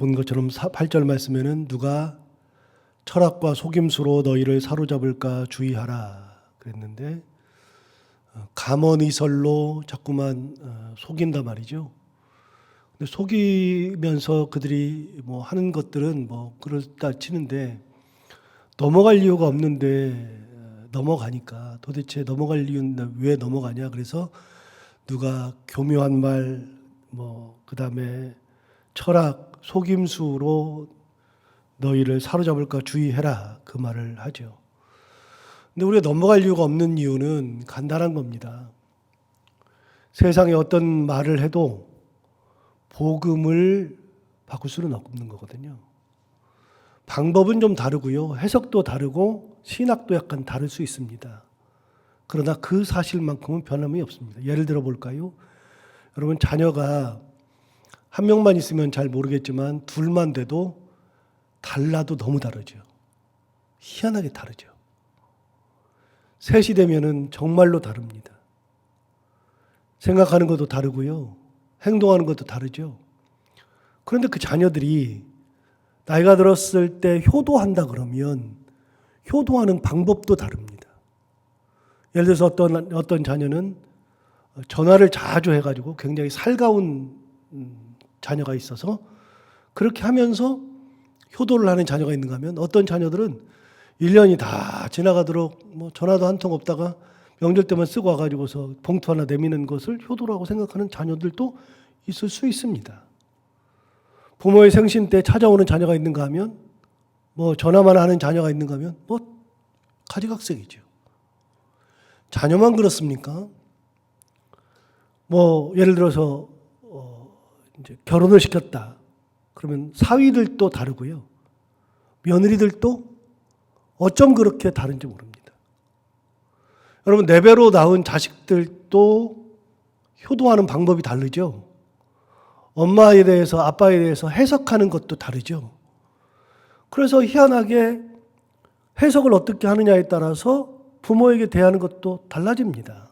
본 것처럼 8절 말씀에는 누가 철학과 속임수로 너희를 사로잡을까 주의하라 그랬는데 감언이설로 자꾸만 속인단 말이죠. 근데 속이면서 그들이 뭐 하는 것들은 뭐 그렇다 치는데 넘어갈 이유가 없는데 넘어가니까 도대체 넘어갈 이유는 왜 넘어가냐. 그래서 누가 교묘한 말, 뭐 그다음에 철학, 속임수로 너희를 사로잡을까 주의해라 그 말을 하죠. 근데 우리가 넘어갈 이유가 없는 이유는 간단한 겁니다. 세상에 어떤 말을 해도 복음을 바꿀 수는 없는 거거든요. 방법은 좀 다르고요. 해석도 다르고 신학도 약간 다를 수 있습니다. 그러나 그 사실만큼은 변함이 없습니다. 예를 들어 볼까요? 여러분 자녀가 한 명만 있으면 잘 모르겠지만 둘만 돼도 달라도 너무 다르죠. 희한하게 다르죠. 셋이 되면은 정말로 다릅니다. 생각하는 것도 다르고요. 행동하는 것도 다르죠. 그런데 그 자녀들이 나이가 들었을 때 효도한다 그러면 효도하는 방법도 다릅니다. 예를 들어서 어떤 자녀는 전화를 자주 해가지고 굉장히 살가운 자녀가 있어서 그렇게 하면서 효도를 하는 자녀가 있는가 하면 어떤 자녀들은 1년이 다 지나가도록 뭐 전화도 한 통 없다가 명절 때만 쓰고 와가지고서 봉투 하나 내미는 것을 효도라고 생각하는 자녀들도 있을 수 있습니다. 부모의 생신 때 찾아오는 자녀가 있는가 하면 뭐 전화만 하는 자녀가 있는가 하면 뭐 가지각색이죠. 자녀만 그렇습니까? 뭐 예를 들어서 이제 결혼을 시켰다. 그러면 사위들도 다르고요. 며느리들도 어쩜 그렇게 다른지 모릅니다. 여러분 내배로 낳은 자식들도 효도하는 방법이 다르죠. 엄마에 대해서 아빠에 대해서 해석하는 것도 다르죠. 그래서 희한하게 해석을 어떻게 하느냐에 따라서 부모에게 대하는 것도 달라집니다.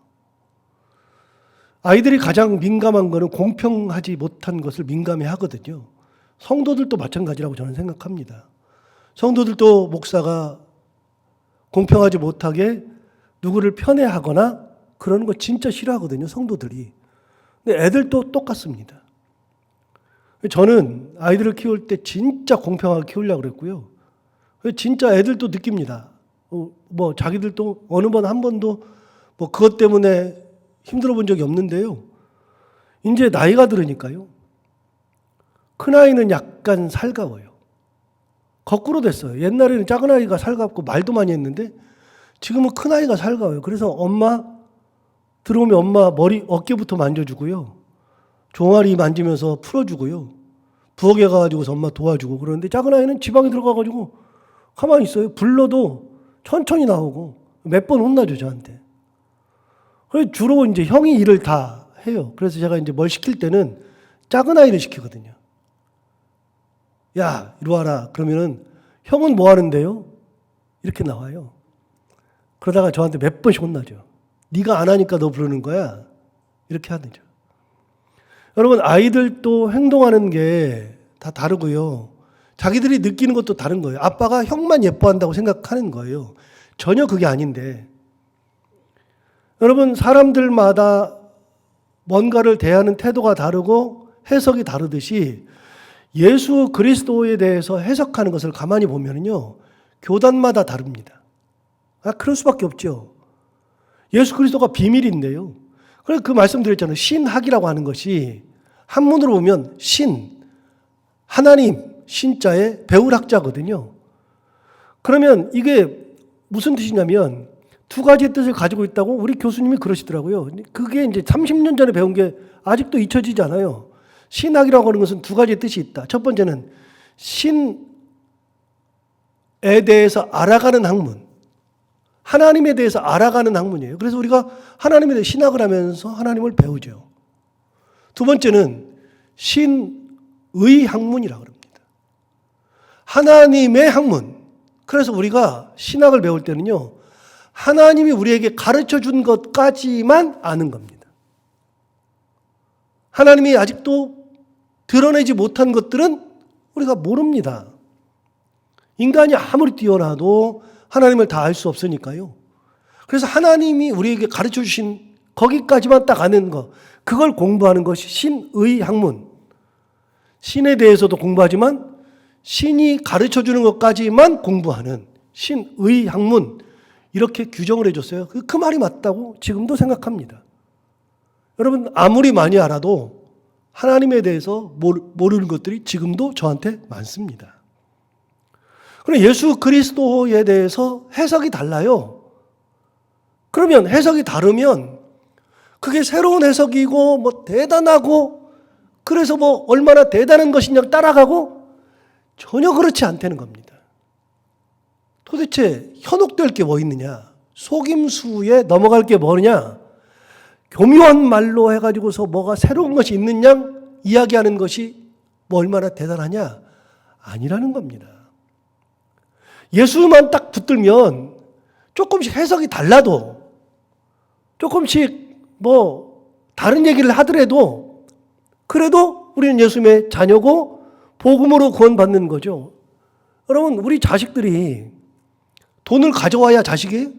아이들이 가장 민감한 것은 공평하지 못한 것을 민감해 하거든요. 성도들도 마찬가지라고 저는 생각합니다. 성도들도 목사가 공평하지 못하게 누구를 편애하거나 그러는 거 진짜 싫어하거든요. 성도들이. 근데 애들도 똑같습니다. 저는 아이들을 키울 때 진짜 공평하게 키우려고 그랬고요. 진짜 애들도 느낍니다. 뭐 자기들도 어느 번 한 번도 뭐 그것 때문에 힘들어 본 적이 없는데요. 이제 나이가 들으니까요. 큰아이는 약간 살가워요. 거꾸로 됐어요. 옛날에는 작은아이가 살갑고 말도 많이 했는데 지금은 큰아이가 살가워요. 그래서 엄마 들어오면 엄마 머리 어깨부터 만져주고요. 종아리 만지면서 풀어주고요. 부엌에 가가지고서 엄마 도와주고 그러는데 작은아이는 지방에 들어가가지고 가만히 있어요. 불러도 천천히 나오고 몇 번 혼나죠 저한테. 그래서 주로 이제 형이 일을 다 해요. 그래서 제가 이제 뭘 시킬 때는 작은아이를 시키거든요. 야, 이리 와라. 그러면은 형은 뭐 하는데요? 이렇게 나와요. 그러다가 저한테 몇 번씩 혼나죠. 네가 안 하니까 너 부르는 거야. 이렇게 하죠. 여러분 아이들도 행동하는 게 다 다르고요. 자기들이 느끼는 것도 다른 거예요. 아빠가 형만 예뻐한다고 생각하는 거예요. 전혀 그게 아닌데 여러분 사람들마다 뭔가를 대하는 태도가 다르고 해석이 다르듯이 예수 그리스도에 대해서 해석하는 것을 가만히 보면요. 교단마다 다릅니다. 그럴 수밖에 없죠. 예수 그리스도가 비밀인데요. 그래서 그 말씀드렸잖아요. 신학이라고 하는 것이 한문으로 보면 신, 하나님, 신자의 배울 학자거든요. 그러면 이게 무슨 뜻이냐면 두 가지의 뜻을 가지고 있다고 우리 교수님이 그러시더라고요. 그게 이제 30년 전에 배운 게 아직도 잊혀지지 않아요. 신학이라고 하는 것은 두 가지의 뜻이 있다. 첫 번째는 신에 대해서 알아가는 학문. 하나님에 대해서 알아가는 학문이에요. 그래서 우리가 하나님에 대해 신학을 하면서 하나님을 배우죠. 두 번째는 신의 학문이라고 합니다. 하나님의 학문. 그래서 우리가 신학을 배울 때는요. 하나님이 우리에게 가르쳐 준 것까지만 아는 겁니다. 하나님이 아직도 드러내지 못한 것들은 우리가 모릅니다. 인간이 아무리 뛰어나도 하나님을 다 알 수 없으니까요. 그래서 하나님이 우리에게 가르쳐 주신 거기까지만 딱 아는 거, 그걸 공부하는 것이 신의 학문. 신에 대해서도 공부하지만 신이 가르쳐 주는 것까지만 공부하는 신의 학문, 이렇게 규정을 해줬어요. 그 말이 맞다고 지금도 생각합니다. 여러분, 아무리 많이 알아도 하나님에 대해서 모르는 것들이 지금도 저한테 많습니다. 그럼 예수 그리스도에 대해서 해석이 달라요. 그러면 해석이 다르면 그게 새로운 해석이고 뭐 대단하고 그래서 뭐 얼마나 대단한 것이냐고 따라가고 전혀 그렇지 않다는 겁니다. 도대체 현혹될 게 뭐 있느냐? 속임수에 넘어갈 게 뭐냐? 교묘한 말로 해가지고서 뭐가 새로운 것이 있느냐? 이야기하는 것이 뭐 얼마나 대단하냐? 아니라는 겁니다. 예수만 딱 붙들면 조금씩 해석이 달라도 조금씩 뭐 다른 얘기를 하더라도 그래도 우리는 예수님의 자녀고 복음으로 구원받는 거죠. 여러분, 우리 자식들이 돈을 가져와야 자식이에요?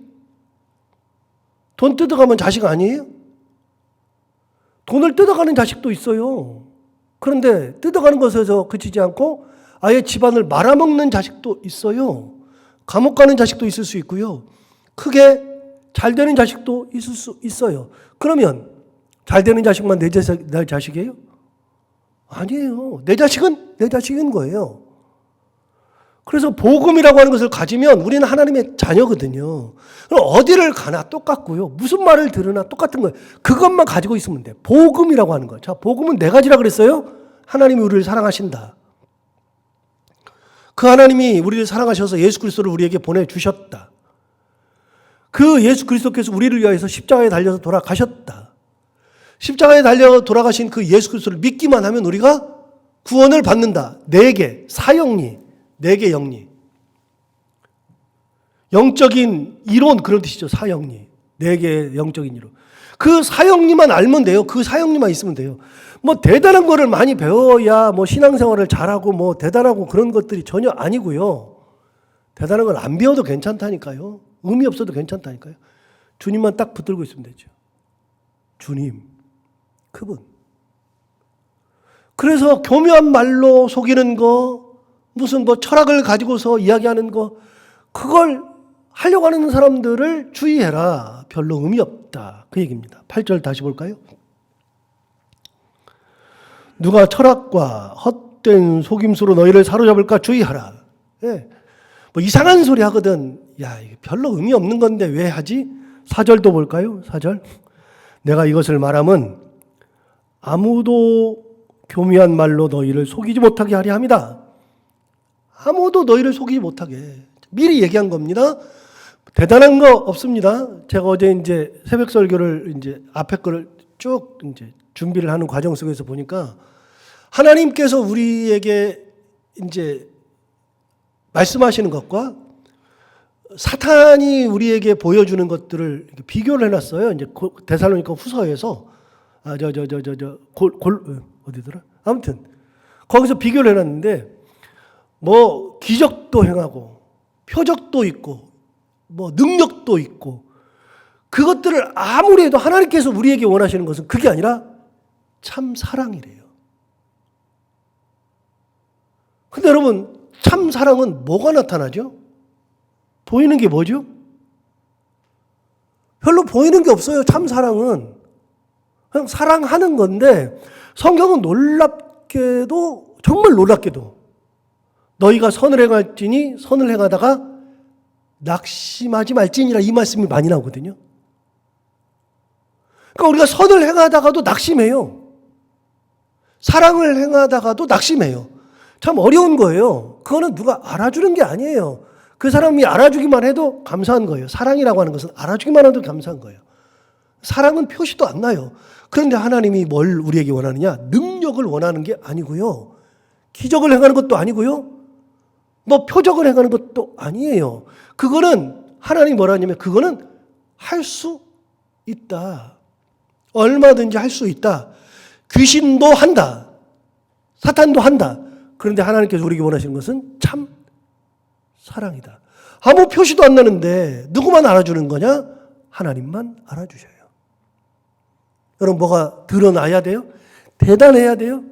돈 뜯어가면 자식 아니에요? 돈을 뜯어가는 자식도 있어요. 그런데 뜯어가는 것에서 그치지 않고 아예 집안을 말아먹는 자식도 있어요. 감옥 가는 자식도 있을 수 있고요. 크게 잘 되는 자식도 있을 수 있어요. 그러면 잘 되는 자식만 내 자식이에요? 아니에요. 내 자식은 내 자식인 거예요. 그래서 복음이라고 하는 것을 가지면 우리는 하나님의 자녀거든요. 그럼 어디를 가나 똑같고요. 무슨 말을 들으나 똑같은 거예요. 그것만 가지고 있으면 돼. 복음이라고 하는 거예요. 자, 복음은 네 가지라 그랬어요. 하나님이 우리를 사랑하신다. 그 하나님이 우리를 사랑하셔서 예수 그리스도를 우리에게 보내주셨다. 그 예수 그리스도께서 우리를 위하여서 십자가에 달려서 돌아가셨다. 십자가에 달려 돌아가신 그 예수 그리스도를 믿기만 하면 우리가 구원을 받는다. 네 개, 사형리, 네 개 영리. 영적인 이론 그런 뜻이죠. 사형리. 네 개의 영적인 이론. 그 사형리만 알면 돼요. 그 사형리만 있으면 돼요. 뭐 대단한 거를 많이 배워야 뭐 신앙생활을 잘하고 뭐 대단하고 그런 것들이 전혀 아니고요. 대단한 걸 안 배워도 괜찮다니까요. 의미 없어도 괜찮다니까요. 주님만 딱 붙들고 있으면 되죠. 주님, 그분. 그래서 교묘한 말로 속이는 거, 무슨 뭐 철학을 가지고서 이야기하는 거, 그걸 하려고 하는 사람들을 주의해라. 별로 의미 없다. 그 얘기입니다. 8절 다시 볼까요? 누가 철학과 헛된 속임수로 너희를 사로잡을까 주의하라. 예. 뭐 이상한 소리 하거든. 야, 이게 별로 의미 없는 건데 왜 하지? 4절도 볼까요? 4절. 내가 이것을 말하면 아무도 교묘한 말로 너희를 속이지 못하게 하려 함이다. 아무도 너희를 속이지 못하게. 미리 얘기한 겁니다. 대단한 거 없습니다. 제가 어제 이제 새벽 설교를 이제 앞에 거를 쭉 이제 준비를 하는 과정 속에서 보니까 하나님께서 우리에게 이제 말씀하시는 것과 사탄이 우리에게 보여주는 것들을 비교를 해놨어요. 이제 데살로니가 후서에서 어디더라? 아무튼 거기서 비교를 해놨는데 뭐 기적도 행하고 표적도 있고 뭐 능력도 있고 그것들을 아무리 해도 하나님께서 우리에게 원하시는 것은 그게 아니라 참 사랑이래요. 근데 여러분, 참 사랑은 뭐가 나타나죠? 보이는 게 뭐죠? 별로 보이는 게 없어요. 참 사랑은 그냥 사랑하는 건데 성경은 놀랍게도 정말 놀랍게도 너희가 선을 행할지니 선을 행하다가 낙심하지 말지니라 이 말씀이 많이 나오거든요. 그러니까 우리가 선을 행하다가도 낙심해요. 사랑을 행하다가도 낙심해요. 참 어려운 거예요. 그거는 누가 알아주는 게 아니에요. 그 사람이 알아주기만 해도 감사한 거예요. 사랑이라고 하는 것은 알아주기만 해도 감사한 거예요. 사랑은 표시도 안 나요. 그런데 하나님이 뭘 우리에게 원하느냐? 능력을 원하는 게 아니고요. 기적을 행하는 것도 아니고요. 뭐 표적을 행하는 것도 아니에요. 그거는 하나님이 뭐라 하냐면 그거는 할 수 있다. 얼마든지 할 수 있다. 귀신도 한다. 사탄도 한다. 그런데 하나님께서 우리에게 원하시는 것은 참 사랑이다. 아무 표시도 안 나는데 누구만 알아주는 거냐? 하나님만 알아주셔요. 여러분, 뭐가 드러나야 돼요? 대단해야 돼요?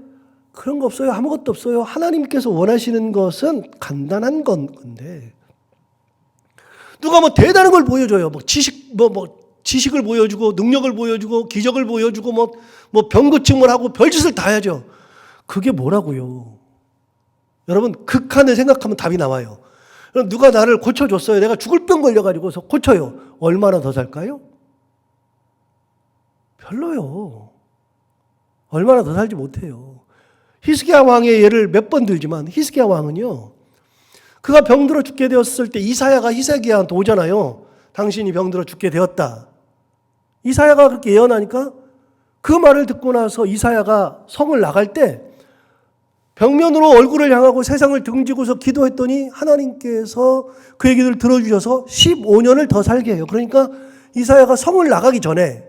그런 거 없어요. 아무것도 없어요. 하나님께서 원하시는 것은 간단한 건데, 누가 뭐 대단한 걸 보여줘요. 지식을 보여주고, 능력을 보여주고, 기적을 보여주고, 병고침을 하고, 별짓을 다 해야죠. 그게 뭐라고요? 여러분, 극한을 생각하면 답이 나와요. 그럼 누가 나를 고쳐줬어요. 내가 죽을 병 걸려가지고서 고쳐요. 얼마나 더 살까요? 별로요. 얼마나 더 살지 못해요. 히스기야 왕의 예를 몇 번 들지만, 히스기야 왕은요, 그가 병들어 죽게 되었을 때 이사야가 히스기야한테 오잖아요. 당신이 병들어 죽게 되었다. 이사야가 그렇게 예언하니까 그 말을 듣고 나서 이사야가 성을 나갈 때 벽면으로 얼굴을 향하고 세상을 등지고서 기도했더니 하나님께서 그의 기도를 들어주셔서 15년을 더 살게 해요. 그러니까 이사야가 성을 나가기 전에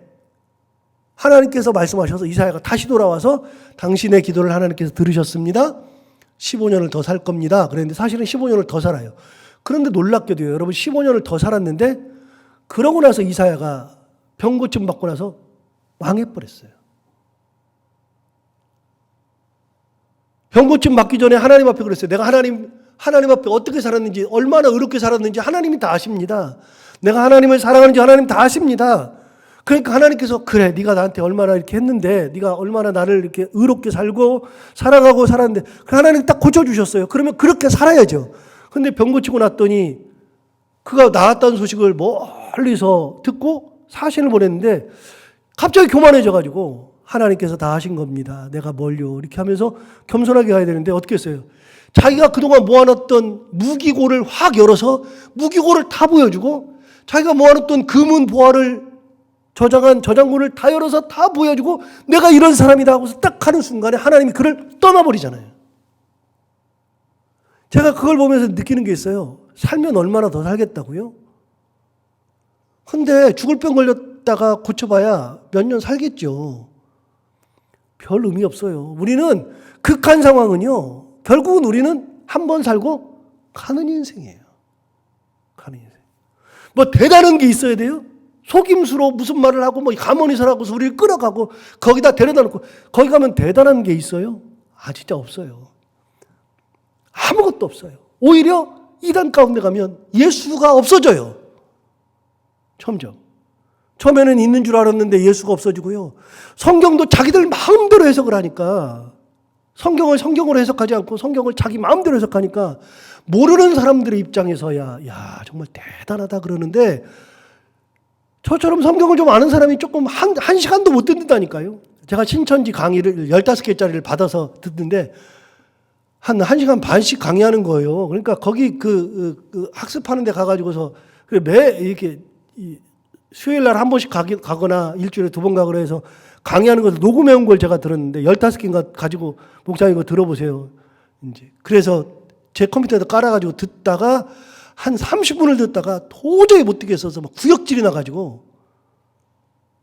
하나님께서 말씀하셔서 이사야가 다시 돌아와서 당신의 기도를 하나님께서 들으셨습니다. 15년을 더 살 겁니다. 그런데 사실은 15년을 더 살아요. 그런데 놀랍게도요, 여러분, 15년을 더 살았는데 그러고 나서 이사야가 병고침 받고 나서 망해버렸어요. 병고침 맞기 전에 하나님 앞에 그랬어요. 내가 하나님 앞에 어떻게 살았는지, 얼마나 의롭게 살았는지 하나님이 다 아십니다. 내가 하나님을 사랑하는지 하나님 다 아십니다. 그러니까 하나님께서, 그래, 네가 나한테 얼마나 이렇게 했는데, 네가 얼마나 나를 이렇게 의롭게 살고 사랑하고 살았는데, 하나님 딱 고쳐주셨어요. 그러면 그렇게 살아야죠. 근데 병 고치고 났더니 그가 나았다는 소식을 멀리서 듣고 사신을 보냈는데 갑자기 교만해져가지고, 하나님께서 다 하신 겁니다. 내가 뭘요? 이렇게 하면서 겸손하게 가야 되는데 어떻게 했어요? 자기가 그동안 모아놨던 무기고를 확 열어서 무기고를 다 보여주고, 자기가 모아놨던 금은 보화를 저장한 저장고를 다 열어서 다 보여주고, 내가 이런 사람이다 하고서 딱 하는 순간에 하나님이 그를 떠나버리잖아요. 제가 그걸 보면서 느끼는 게 있어요. 살면 얼마나 더 살겠다고요? 근데 죽을 병 걸렸다가 고쳐봐야 몇 년 살겠죠. 별 의미 없어요. 우리는 극한 상황은요, 결국은 우리는 한 번 살고 가는 인생이에요. 가는 인생. 뭐 대단한 게 있어야 돼요? 속임수로 무슨 말을 하고 가문이설하고서 우리를 끌어가고 거기다 데려다 놓고, 거기 가면 대단한 게 있어요? 진짜 없어요. 아무것도 없어요. 오히려 이단 가운데 가면 예수가 없어져요. 점점. 처음에는 있는 줄 알았는데 예수가 없어지고요. 성경도 자기들 마음대로 해석을 하니까, 성경을 성경으로 해석하지 않고 성경을 자기 마음대로 해석하니까 모르는 사람들의 입장에서야 정말 대단하다 그러는데, 저처럼 성경을 좀 아는 사람이 조금 한 시간도 못 듣는다니까요. 제가 신천지 강의를 15개짜리를 받아서 듣는데 한 1시간 반씩 강의하는 거예요. 그러니까 거기 학습하는 데 가가지고서 매 이렇게 수요일 날 한 번씩 가거나 일주일에 2번 가거나 해서 강의하는 것을 녹음해 온 걸 제가 들었는데 15개인가 가지고, 목사님 이거 들어보세요. 이제 그래서 제 컴퓨터에다 깔아가지고 듣다가 한 30분을 듣다가 도저히 못 듣겠어서 막 구역질이 나가지고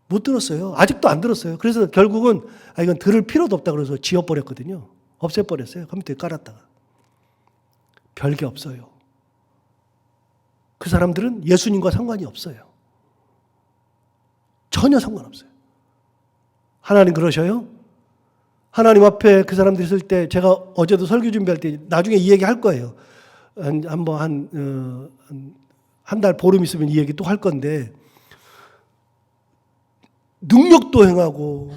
못 들었어요. 아직도 안 들었어요. 그래서 결국은 이건 들을 필요도 없다 그래서 지워버렸거든요. 없애버렸어요. 컴퓨터에 깔았다가. 별게 없어요. 그 사람들은 예수님과 상관이 없어요. 전혀 상관없어요. 하나님 그러셔요? 하나님 앞에 그 사람들이 있을 때, 제가 어제도 설교 준비할 때 나중에 이 얘기 할 거예요. 한 달 보름 있으면 이 얘기 또 할 건데, 능력도 행하고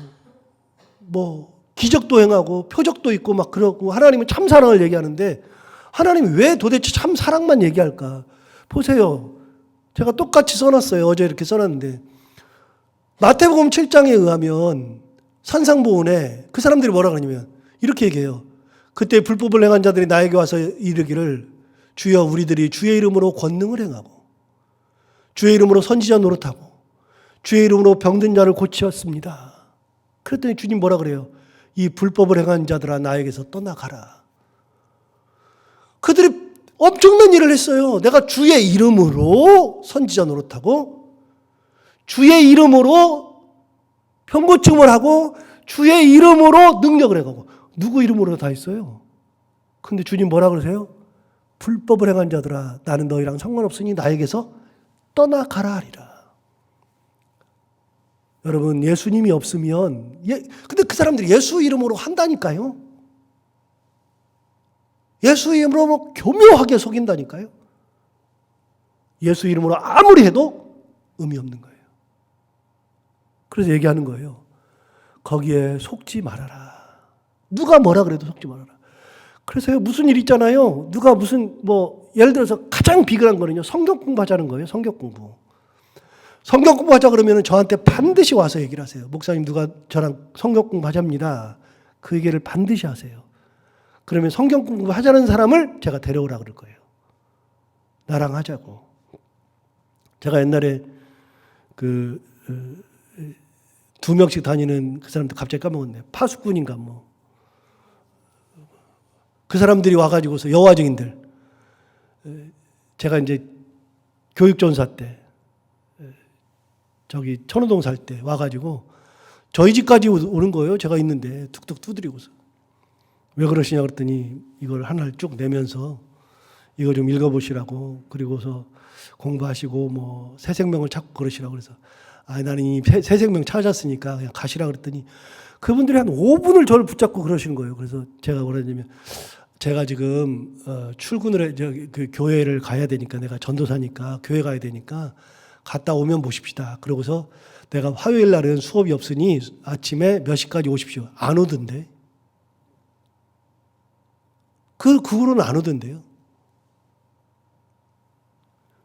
기적도 행하고 표적도 있고 막 그러고, 하나님은 참 사랑을 얘기하는데 하나님이 왜 도대체 참 사랑만 얘기할까? 보세요. 제가 똑같이 써놨어요. 어제 이렇게 써놨는데, 마태복음 7장에 의하면 산상보훈에 그 사람들이 뭐라 그러냐면 이렇게 얘기해요. 그때 불법을 행한 자들이 나에게 와서 이르기를, 주여 우리들이 주의 이름으로 권능을 행하고 주의 이름으로 선지자 노릇하고 주의 이름으로 병든 자를 고치었습니다. 그랬더니 주님 뭐라 그래요? 이 불법을 행한 자들아 나에게서 떠나가라. 그들이 엄청난 일을 했어요. 내가 주의 이름으로 선지자 노릇하고 주의 이름으로 병고침을 하고 주의 이름으로 능력을 행하고. 누구 이름으로 다 했어요? 근데 주님 뭐라 그러세요? 불법을 행한 자들아 나는 너희랑 상관없으니 나에게서 떠나가라 하리라. 여러분 예수님이 없으면 근데 그 사람들이 예수 이름으로 한다니까요. 예수 이름으로 교묘하게 속인다니까요. 예수 이름으로 아무리 해도 의미 없는 거예요. 그래서 얘기하는 거예요. 거기에 속지 말아라. 누가 뭐라 그래도 속지 말아라. 그래서 무슨 일 있잖아요. 누가 무슨 예를 들어서 가장 비근한 거는요. 성경 공부하자는 거예요. 성경 공부. 성경 공부하자 그러면 저한테 반드시 와서 얘기를 하세요. 목사님 누가 저랑 성경 공부하자입니다. 그 얘기를 반드시 하세요. 그러면 성경 공부하자는 사람을 제가 데려오라 그럴 거예요. 나랑 하자고. 제가 옛날에 두 명씩 다니는 그 사람들 갑자기 까먹었네. 파수꾼인가 그 사람들이 와가지고서 여호와 증인들. 제가 이제 교육전사 때 저기 천호동 살 때 와가지고 저희 집까지 오는 거예요. 제가 있는데 툭툭 두드리고서. 왜 그러시냐 그랬더니 이걸 하나를 쭉 내면서 이거 좀 읽어보시라고 그리고서 공부하시고 새 생명을 찾고 그러시라고 그래서 나는 이 새 생명 찾았으니까 그냥 가시라 그랬더니 그분들이 한 5분을 저를 붙잡고 그러시는 거예요. 그래서 제가 뭐라 했냐면 제가 지금 출근을 그 교회를 가야 되니까 내가 전도사니까 교회 가야 되니까 갔다 오면 보십시다. 그러고서 내가 화요일 날은 수업이 없으니 아침에 몇 시까지 오십시오. 안 오던데. 그 후로는 안 오던데요.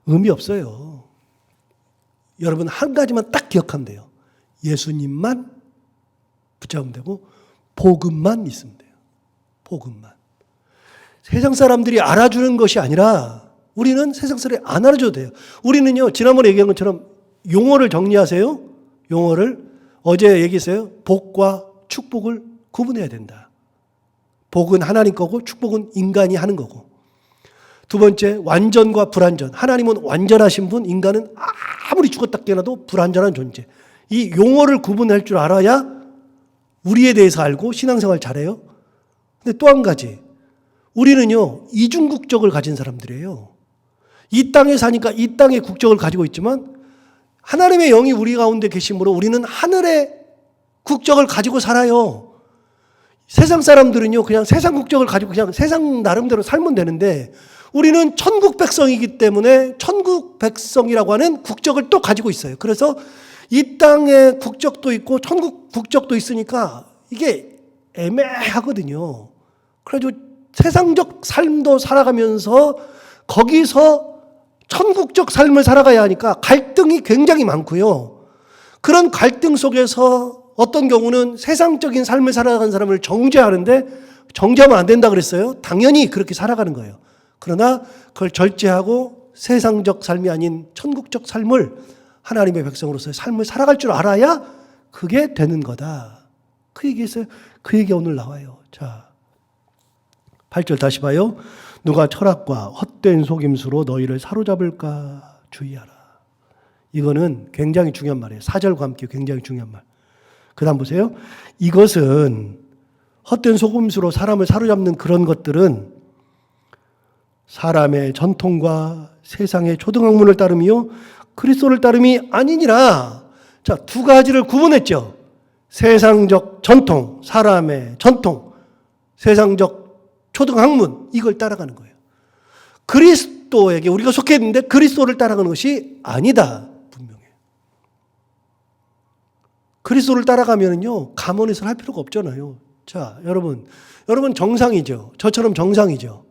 의미 없어요. 여러분 한 가지만 딱 기억하면 돼요. 예수님만 붙잡으면 되고 복음만 있으면 돼요. 복음만. 세상 사람들이 알아주는 것이 아니라 우리는 세상 사람이 안 알아줘도 돼요. 우리는요, 지난번에 얘기한 것처럼 용어를 정리하세요. 용어를. 어제 얘기했어요. 복과 축복을 구분해야 된다. 복은 하나님 거고 축복은 인간이 하는 거고. 두 번째, 완전과 불완전. 하나님은 완전하신 분, 인간은 아무리 죽었다 깨어나도 불완전한 존재. 이 용어를 구분할 줄 알아야 우리에 대해서 알고 신앙생활 잘해요. 근데 또 한 가지. 우리는요, 이중국적을 가진 사람들이에요. 이 땅에 사니까 이 땅의 국적을 가지고 있지만 하나님의 영이 우리 가운데 계심으로 우리는 하늘의 국적을 가지고 살아요. 세상 사람들은요, 그냥 세상 국적을 가지고 그냥 세상 나름대로 살면 되는데 우리는 천국 백성이기 때문에 천국 백성이라고 하는 국적을 또 가지고 있어요. 그래서 이 땅의 국적도 있고 천국 국적도 있으니까 이게 애매하거든요. 그래가지고 세상적 삶도 살아가면서 거기서 천국적 삶을 살아가야 하니까 갈등이 굉장히 많고요. 그런 갈등 속에서 어떤 경우는 세상적인 삶을 살아가는 사람을 정죄하는데 정죄하면 안 된다 그랬어요. 당연히 그렇게 살아가는 거예요. 그러나 그걸 절제하고 세상적 삶이 아닌 천국적 삶을 하나님의 백성으로서의 삶을 살아갈 줄 알아야 그게 되는 거다. 그 얘기했어요. 그 얘기가 오늘 나와요. 자, 8절 다시 봐요. 누가 철학과 헛된 속임수로 너희를 사로잡을까 주의하라. 이거는 굉장히 중요한 말이에요. 4절과 함께 굉장히 중요한 말. 그 다음 보세요. 이것은 헛된 속임수로 사람을 사로잡는 그런 것들은 사람의 전통과 세상의 초등학문을 따름이요 그리스도를 따름이 아니니라. 자, 두 가지를 구분했죠. 세상적 전통, 사람의 전통, 세상적 초등학문, 이걸 따라가는 거예요. 그리스도에게 우리가 속해 있는데 그리스도를 따라가는 것이 아니다. 분명해요. 그리스도를 따라가면요 감언에서 할 필요가 없잖아요. 자, 여러분 정상이죠. 저처럼 정상이죠.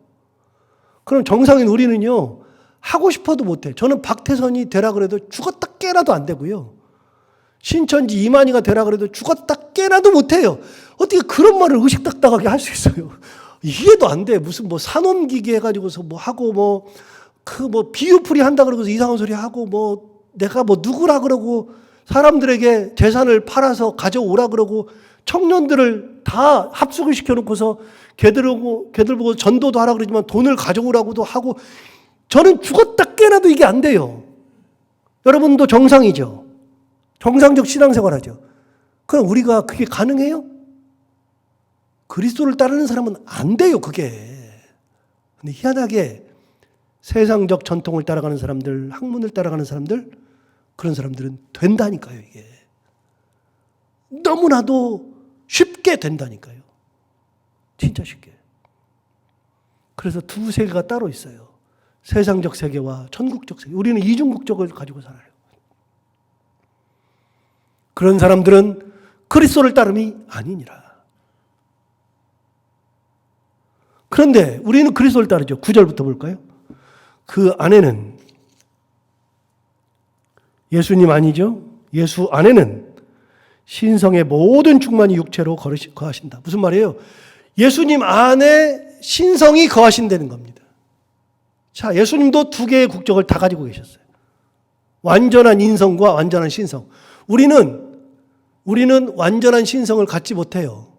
그럼 정상인 우리는요 하고 싶어도 못해. 저는 박태선이 되라 그래도 죽었다 깨나도 안 되고요. 신천지 이만희가 되라 그래도 죽었다 깨나도 못해요. 어떻게 그런 말을 의식딱딱하게 할 수 있어요? 이해도 안 돼. 무슨 산업기계 해가지고서 하고 비유풀이 한다 그러고서 이상한 소리 하고 내가 누구라 그러고 사람들에게 재산을 팔아서 가져오라 그러고 청년들을 다 합숙을 시켜놓고서 걔들 보고 전도도 하라 그러지만 돈을 가져오라고도 하고 저는 죽었다 깨나도 이게 안 돼요. 여러분도 정상이죠. 정상적 신앙생활 하죠. 그럼 우리가 그게 가능해요? 그리스도를 따르는 사람은 안 돼요, 그게. 근데 희한하게 세상적 전통을 따라가는 사람들, 학문을 따라가는 사람들, 그런 사람들은 된다니까요, 이게. 너무나도 쉽게 된다니까요. 진짜 쉽게. 그래서 두 세계가 따로 있어요. 세상적 세계와 천국적 세계. 우리는 이중국적을 가지고 살아요. 그런 사람들은 그리스도를 따름이 아니니라. 그런데 우리는 그리스도를 따르죠. 9절부터 볼까요? 그 안에는 예수님 아니죠? 예수 안에는 신성의 모든 충만이 육체로 거하신다. 무슨 말이에요? 예수님 안에 신성이 거하신다는 겁니다. 자, 예수님도 두 개의 국적을 다 가지고 계셨어요. 완전한 인성과 완전한 신성. 우리는 완전한 신성을 갖지 못해요.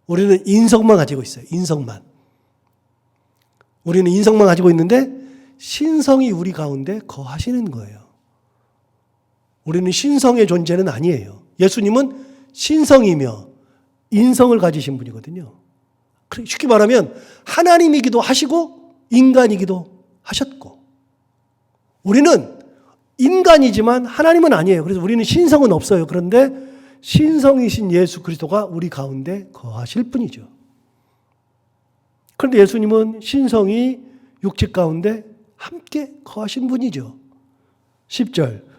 우리는 인성만 가지고 있어요. 인성만. 우리는 인성만 가지고 있는데 신성이 우리 가운데 거하시는 거예요. 우리는 신성의 존재는 아니에요. 예수님은 신성이며 인성을 가지신 분이거든요. 쉽게 말하면 하나님이기도 하시고 인간이기도 하셨고, 우리는 인간이지만 하나님은 아니에요. 그래서 우리는 신성은 없어요. 그런데 신성이신 예수 그리스도가 우리 가운데 거하실 뿐이죠. 그런데 예수님은 신성이 육체 가운데 함께 거하신 분이죠. 10절.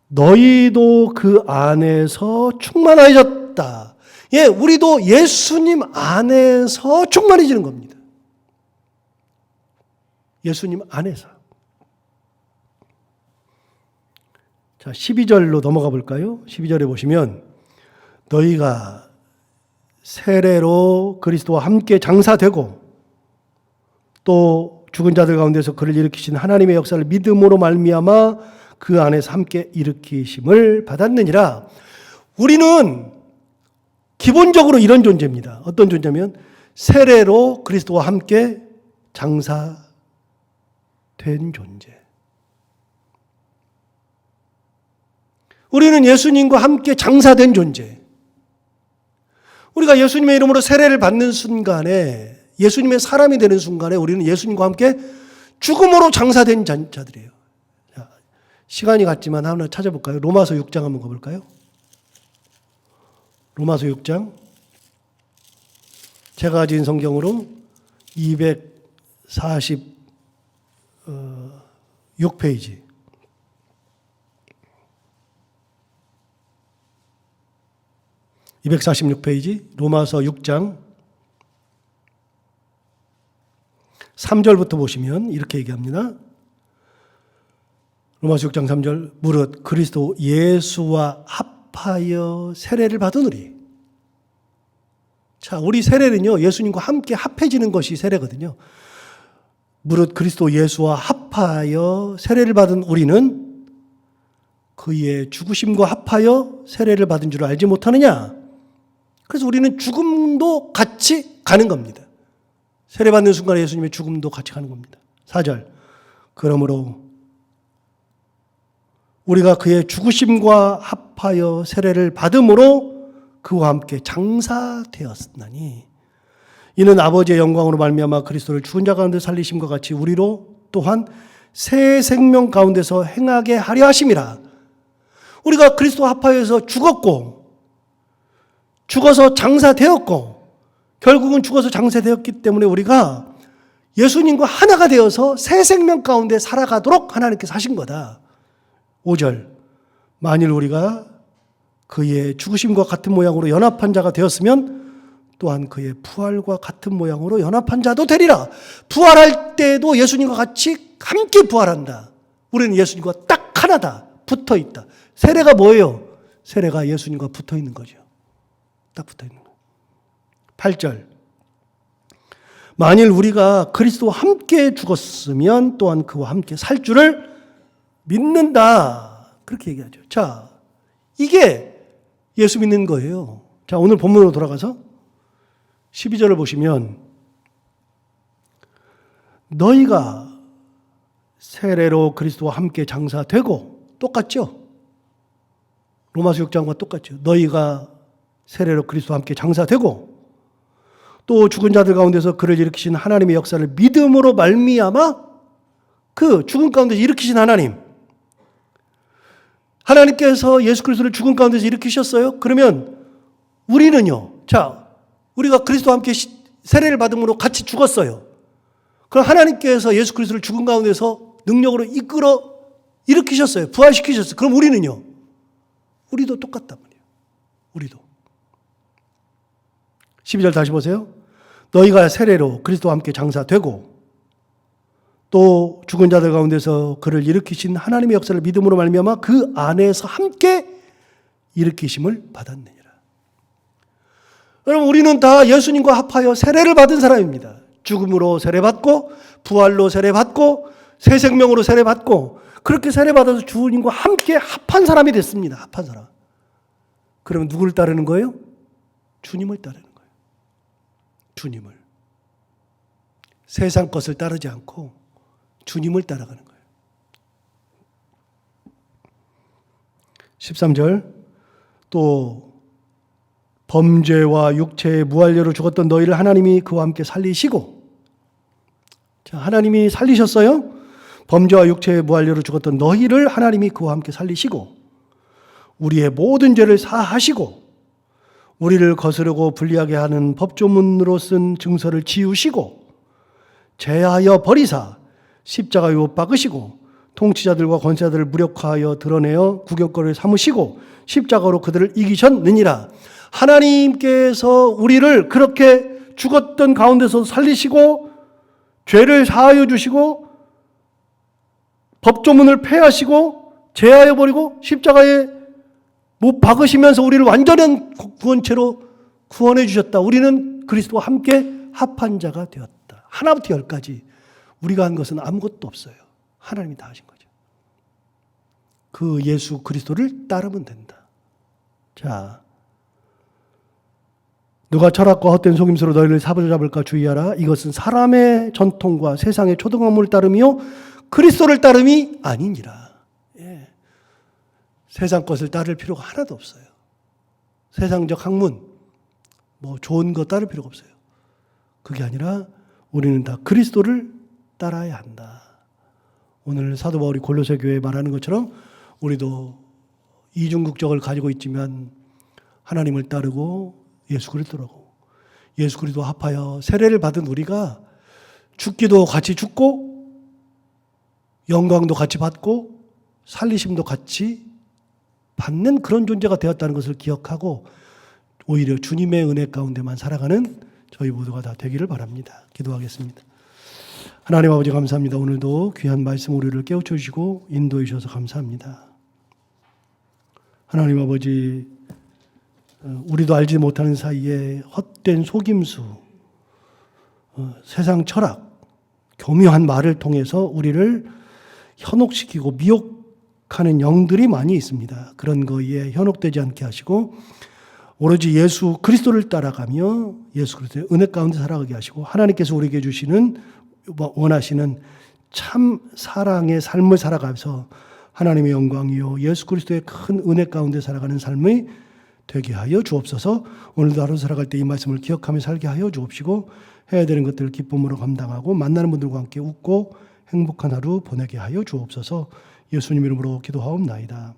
너희도 그 안에서 충만하셨다. 예, 우리도 예수님 안에서 충만해지는 겁니다. 예수님 안에서. 자, 12절로 넘어가 볼까요? 12절에 보시면 너희가 세례로 그리스도와 함께 장사되고 또 죽은 자들 가운데서 그를 일으키신 하나님의 역사를 믿음으로 말미암아 그 안에서 함께 일으키심을 받았느니라. 우리는 기본적으로 이런 존재입니다. 어떤 존재면 세례로 그리스도와 함께 장사된 존재. 우리는 예수님과 함께 장사된 존재. 우리가 예수님의 이름으로 세례를 받는 순간에, 예수님의 사람이 되는 순간에 우리는 예수님과 함께 죽음으로 장사된 자들이에요. 자, 시간이 갔지만 하나 찾아볼까요? 로마서 6장 한번 가볼까요? 로마서 6장. 제가 가진 성경으로 246페이지. 로마서 6장 3절부터 보시면 이렇게 얘기합니다. 로마서 6장 3절. 무릇 그리스도 예수와 합하여 세례를 받으노리. 자, 우리 세례는요, 예수님과 함께 합해지는 것이 세례거든요. 무릇 그리스도 예수와 합하여 세례를 받은 우리는 그의 죽으심과 합하여 세례를 받은 줄 알지 못하느냐? 그래서 우리는 죽음도 같이 가는 겁니다. 세례받는 순간에 예수님의 죽음도 같이 가는 겁니다. 4절. 그러므로 우리가 그의 죽으심과 합하여 세례를 받음으로 그와 함께 장사되었으나니 이는 아버지의 영광으로 말미암아 그리스도를 죽은 자 가운데 살리심과 같이 우리로 또한 새 생명 가운데서 행하게 하려 하심이라. 우리가 그리스도와 합하여서 죽었고 죽어서 장사되었고 결국은 죽어서 장사되었기 때문에 우리가 예수님과 하나가 되어서 새 생명 가운데 살아가도록 하나님께서 하신 거다. 5절. 만일 우리가 그의 죽으심과 같은 모양으로 연합한 자가 되었으면 또한 그의 부활과 같은 모양으로 연합한 자도 되리라. 부활할 때도 예수님과 같이 함께 부활한다. 우리는 예수님과 딱 하나다. 붙어 있다. 세례가 뭐예요? 세례가 예수님과 붙어 있는 거죠. 딱 붙어 있는 거예요. 8절. 만일 우리가 그리스도와 함께 죽었으면 또한 그와 함께 살 줄을 믿는다. 그렇게 얘기하죠. 자, 이게 예수 믿는 거예요. 자, 오늘 본문으로 돌아가서 12절을 보시면 너희가 세례로 그리스도와 함께 장사되고, 똑같죠? 로마서 6장과 똑같죠. 너희가 세례로 그리스도와 함께 장사되고 또 죽은 자들 가운데서 그를 일으키신 하나님의 역사를 믿음으로 말미암아 그 죽은 가운데서 일으키신 하나님께서 예수 그리스도를 죽은 가운데서 일으키셨어요. 그러면 우리는요. 자, 우리가 그리스도와 함께 세례를 받음으로 같이 죽었어요. 그럼 하나님께서 예수 그리스도를 죽은 가운데서 능력으로 이끌어 일으키셨어요. 부활시키셨어요. 그럼 우리는요. 우리도 똑같단 말이에요. 우리도. 12절 다시 보세요. 너희가 세례로 그리스도와 함께 장사되고 또 죽은 자들 가운데서 그를 일으키신 하나님의 역사를 믿음으로 말미암아 그 안에서 함께 일으키심을 받았느니라. 여러분 우리는 다 예수님과 합하여 세례를 받은 사람입니다. 죽음으로 세례받고 부활로 세례받고 새 생명으로 세례받고 그렇게 세례받아서 주님과 함께 합한 사람이 됐습니다. 합한 사람. 그러면 누구를 따르는 거예요? 주님을 따르는 거예요. 주님을. 세상 것을 따르지 않고 주님을 따라가는 거예요. 13절 또 범죄와 육체의 무한례로 죽었던 너희를 하나님이 그와 함께 살리시고 자, 하나님이 살리셨어요. 범죄와 육체의 무한례로 죽었던 너희를 하나님이 그와 함께 살리시고 우리의 모든 죄를 사하시고 우리를 거스르고 불리하게 하는 법조문으로 쓴 증서를 지우시고 제하여 버리사 십자가에 못 박으시고 통치자들과 권세자들을 무력화하여 드러내어 구경거리를 삼으시고 십자가로 그들을 이기셨느니라. 하나님께서 우리를 그렇게 죽었던 가운데서 살리시고 죄를 사하여 주시고 법조문을 폐하시고 제하여 버리고 십자가에 못 박으시면서 우리를 완전한 구원체로 구원해 주셨다. 우리는 그리스도와 함께 합한 자가 되었다. 하나부터 열까지 우리가 한 것은 아무것도 없어요. 하나님이 다 하신 거죠. 그 예수 그리스도를 따르면 된다. 자, 누가 철학과 헛된 속임수로 너희를 사로잡을까 주의하라. 이것은 사람의 전통과 세상의 초등학문을 따르며 그리스도를 따름이 아니니라. 예. 세상 것을 따를 필요가 하나도 없어요. 세상적 학문, 뭐 좋은 거 따를 필요가 없어요. 그게 아니라 우리는 다 그리스도를 따라야 한다. 오늘 사도 바울이 골로새 교회에 말하는 것처럼 우리도 이중국적을 가지고 있지만 하나님을 따르고 예수 그리스도라고 예수 그리스도 합하여 세례를 받은 우리가 죽기도 같이 죽고 영광도 같이 받고 살리심도 같이 받는 그런 존재가 되었다는 것을 기억하고 오히려 주님의 은혜 가운데만 살아가는 저희 모두가 다 되기를 바랍니다. 기도하겠습니다. 하나님 아버지 감사합니다. 오늘도 귀한 말씀 우리를 깨우쳐 주시고 인도해 주셔서 감사합니다. 하나님 아버지 우리도 알지 못하는 사이에 헛된 속임수, 세상 철학, 교묘한 말을 통해서 우리를 현혹시키고 미혹하는 영들이 많이 있습니다. 그런 거에 현혹되지 않게 하시고 오로지 예수 그리스도를 따라가며 예수 그리스도의 은혜 가운데 살아가게 하시고 하나님께서 우리에게 주시는 원하시는 참 사랑의 삶을 살아가면서 하나님의 영광이요 예수 그리스도의 큰 은혜 가운데 살아가는 삶이 되게 하여 주옵소서. 오늘도 하루 살아갈 때 이 말씀을 기억하며 살게 하여 주옵시고 해야 되는 것들을 기쁨으로 감당하고 만나는 분들과 함께 웃고 행복한 하루 보내게 하여 주옵소서. 예수님 이름으로 기도하옵나이다.